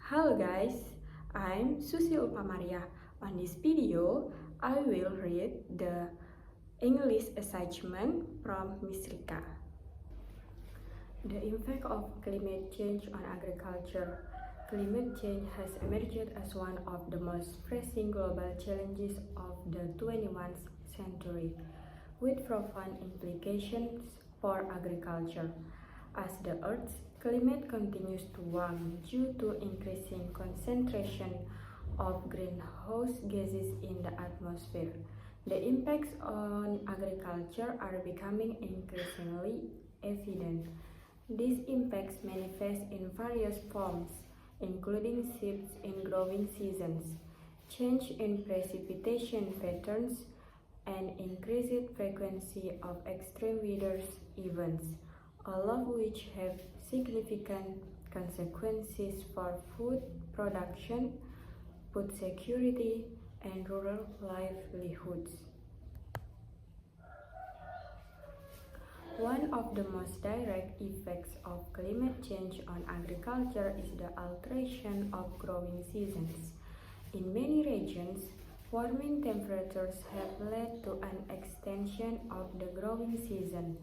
Hello guys, I'm Susi Upamaria. On this video, I will read the English assignment from Miss Rika. The impact of climate change on agriculture. Climate change has emerged as one of the most pressing global challenges of the 21st century, with profound implications for agriculture. As the Earth's climate continues to warm due to increasing concentration of greenhouse gases in the atmosphere, the impacts on agriculture are becoming increasingly evident. These impacts manifest in various forms, including shifts in growing seasons, change in precipitation patterns, and increased frequency of extreme weather events, all of which have significant consequences for food production, food security, and rural livelihoods. One of the most direct effects of climate change on agriculture is the alteration of growing seasons. In many regions, warming temperatures have led to an extension of the growing season,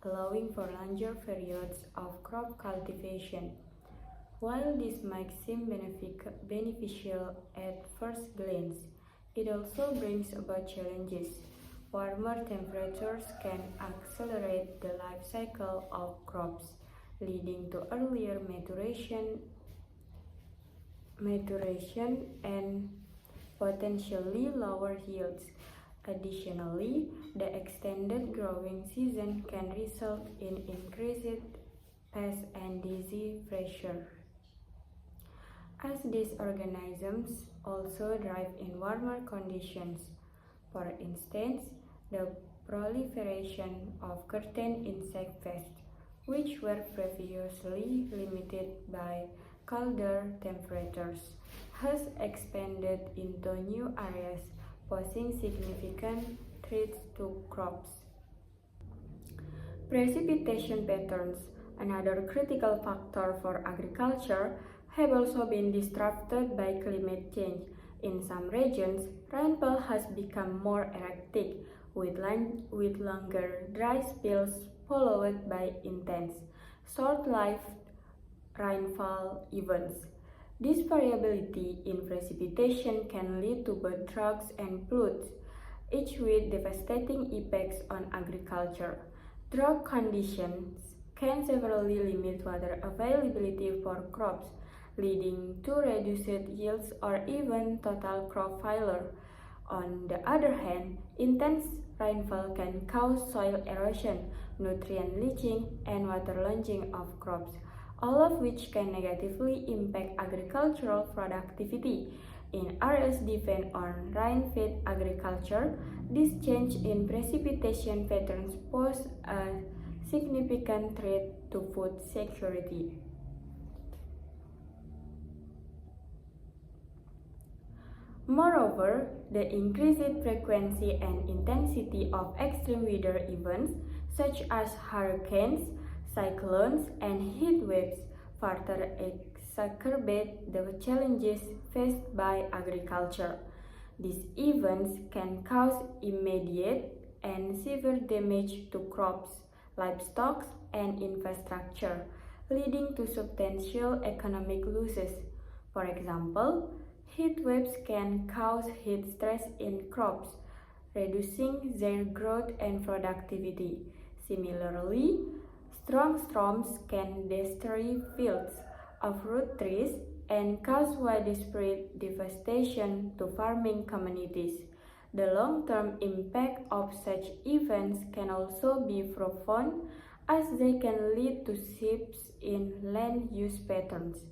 allowing for longer periods of crop cultivation. While this might seem beneficial at first glance, it also brings about challenges. Warmer temperatures can accelerate the life cycle of crops, leading to earlier maturation and potentially lower yields. Additionally, the extended growing season can result in increased pest and disease pressure, as these organisms also thrive in warmer conditions. For instance, the proliferation of certain insect pests, which were previously limited by colder temperatures, has expanded into new areas, posing significant threats to crops. Precipitation patterns, another critical factor for agriculture, have also been disrupted by climate change. In some regions, rainfall has become more erratic, with longer dry spells followed by intense, short-lived rainfall events. This variability in precipitation can lead to both droughts and floods, each with devastating effects on agriculture. Drought conditions can severely limit water availability for crops, leading to reduced yields or even total crop failure. On the other hand, intense rainfall can cause soil erosion, nutrient leaching, and waterlogging of crops, all of which can negatively impact agricultural productivity. In areas dependent on rain-fed agriculture, this change in precipitation patterns pose a significant threat to food security. Moreover, the increased frequency and intensity of extreme weather events such as hurricanes, cyclones, and heat waves further exacerbate the challenges faced by agriculture. These events can cause immediate and severe damage to crops, livestock, and infrastructure, leading to substantial economic losses. For example, heat waves can cause heat stress in crops, reducing their growth and productivity. Similarly, strong storms can destroy fields, uproot trees, and cause widespread devastation to farming communities. The long-term impact of such events can also be profound, as they can lead to shifts in land use patterns,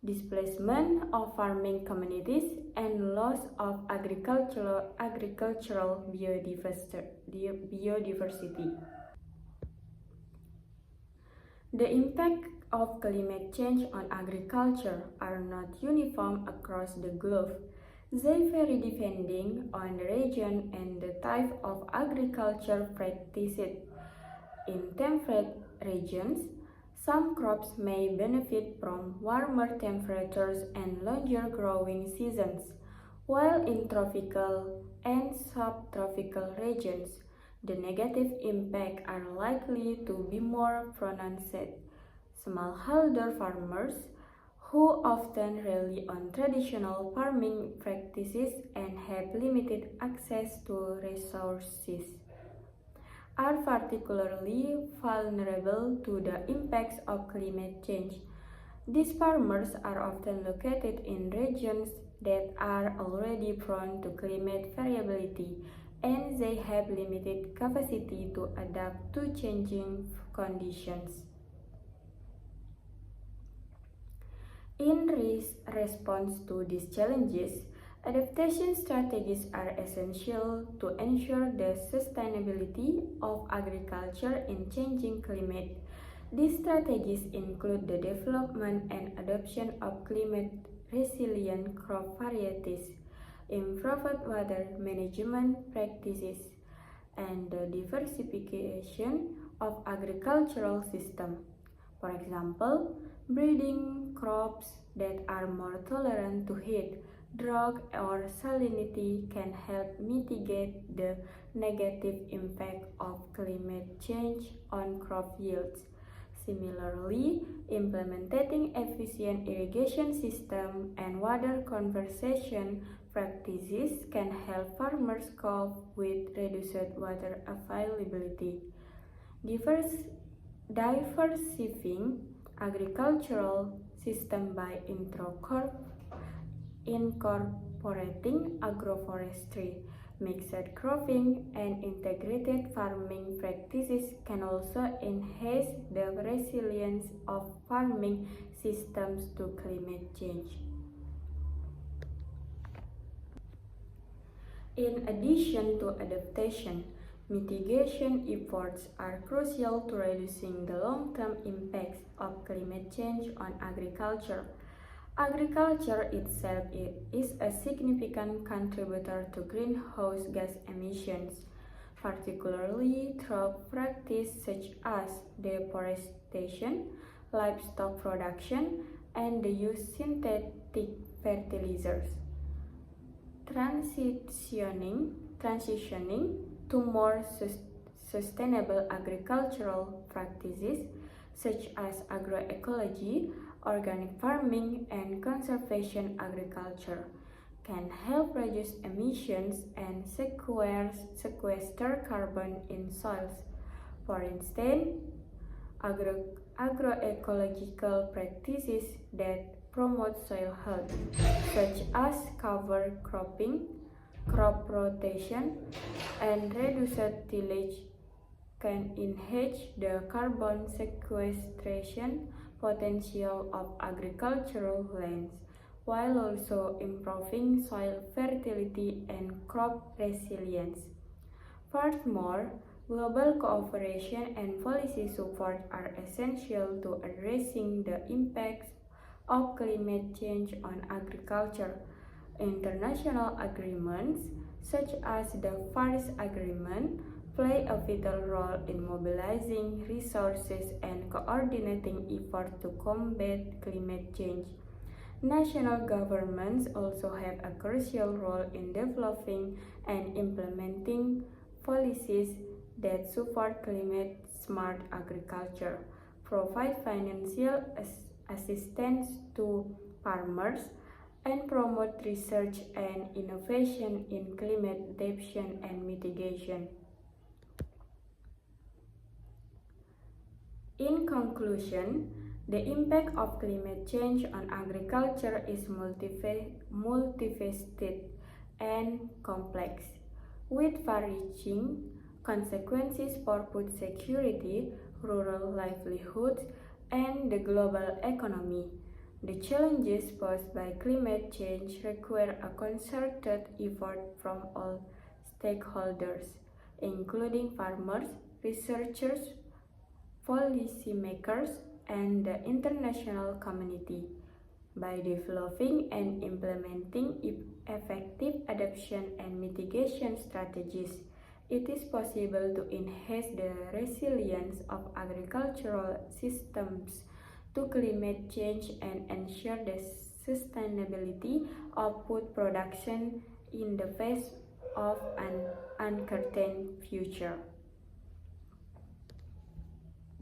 displacement of farming communities, and loss of agricultural biodiversity. The impact of climate change on agriculture are not uniform across the globe. They vary depending on the region and the type of agriculture practiced. In temperate regions, Some crops may benefit from warmer temperatures and longer growing seasons, while in tropical and subtropical regions, the negative impacts are likely to be more pronounced. Smallholder farmers, who often rely on traditional farming practices and have limited access to resources, are particularly vulnerable to the impacts of climate change. These farmers are often located in regions that are already prone to climate variability, and they have limited capacity to adapt to changing conditions. In response to these challenges, adaptation strategies are essential to ensure the sustainability of agriculture in changing climate. These strategies include the development and adoption of climate-resilient crop varieties, improved water management practices, and the diversification of agricultural systems. For example, breeding crops that are more tolerant to heat, drought, or salinity can help mitigate the negative impact of climate change on crop yields. Similarly, implementing efficient irrigation systems and water conservation practices can help farmers cope with reduced water availability. Diversifying agricultural system by incorporating agroforestry, mixed cropping, and integrated farming practices can also enhance the resilience of farming systems to climate change. In addition to adaptation, mitigation efforts are crucial to reducing the long-term impacts of climate change on agriculture. Agriculture itself is a significant contributor to greenhouse gas emissions, particularly through practices such as deforestation, livestock production, and the use of synthetic fertilizers. Transitioning to more sustainable agricultural practices such as agroecology, organic farming, and conservation agriculture can help reduce emissions and sequester carbon in soils. For instance, agroecological practices that promote soil health, such as cover cropping, crop rotation, and reduced tillage, can enhance the carbon sequestration potential of agricultural lands, while also improving soil fertility and crop resilience. Furthermore, global cooperation and policy support are essential to addressing the impacts of climate change on agriculture. International agreements, such as the Paris Agreement, play a vital role in mobilizing resources and coordinating efforts to combat climate change. National governments also have a crucial role in developing and implementing policies that support climate-smart agriculture, provide financial assistance to farmers, and promote research and innovation in climate adaptation and mitigation. In conclusion, the impact of climate change on agriculture is multifaceted and complex, with far-reaching consequences for food security, rural livelihoods, and the global economy. The challenges posed by climate change require a concerted effort from all stakeholders, including farmers, researchers, policymakers, and the international community. By developing and implementing effective adaptation and mitigation strategies, It is possible to enhance the resilience of agricultural systems to climate change and ensure the sustainability of food production in the face of an uncertain future.